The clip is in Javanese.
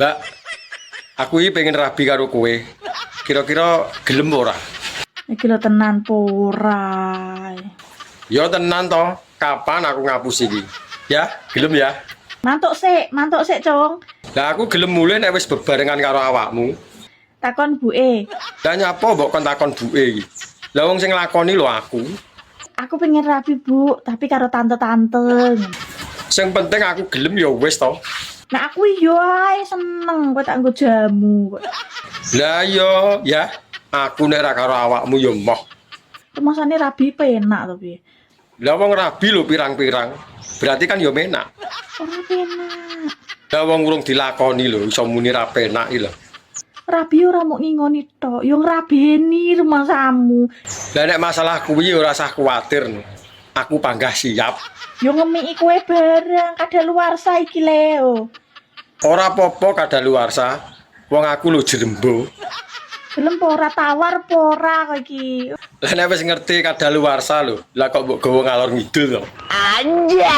Mbak, aku iki pengen rabi karo kowe. Kira-kira gelem ora? Iki lho tenan pora. Ya tenan to. Kapan aku ngapus iki? Ya, gelem ya. Mantuk sik, Cung. Lah aku gelem mulai nek wis bebarengan karo awakmu. Takon buke. Lah nyapa mbok kon takon buke iki? Lah wong sing nglakoni lho aku. Aku pengen rabi, Bu, tapi karo tante-tante. Sing penting aku gelem ya wis to. Nah aku yo ae seneng kok tak nggo jamu. Lah yo ya, aku nek ra karo awakmu ya moh. Kemasane rabi penak to piye? Lah wong rabi lho pirang-pirang. Berarti kan ya menak. Ora penak. Lah wong urung dilakoni lho iso muni ra penak iki lho. Rabi ora mau ngingoni tok, yo ngrabeni rumahmu. Lah nek masalah kuwi ora usah kuwatir. Aku panggah siap. Yo ngemiki kowe barang kadaluwarsa iki Leo. Ora apa-apa kadaluwarsa. Wong aku lho jerembo. Gelem ora tawar ora kok iki. Lah nek wis ngerti kadaluwarsa lho. Lah kok mbok gawa ngalor ngidul to. Anjay.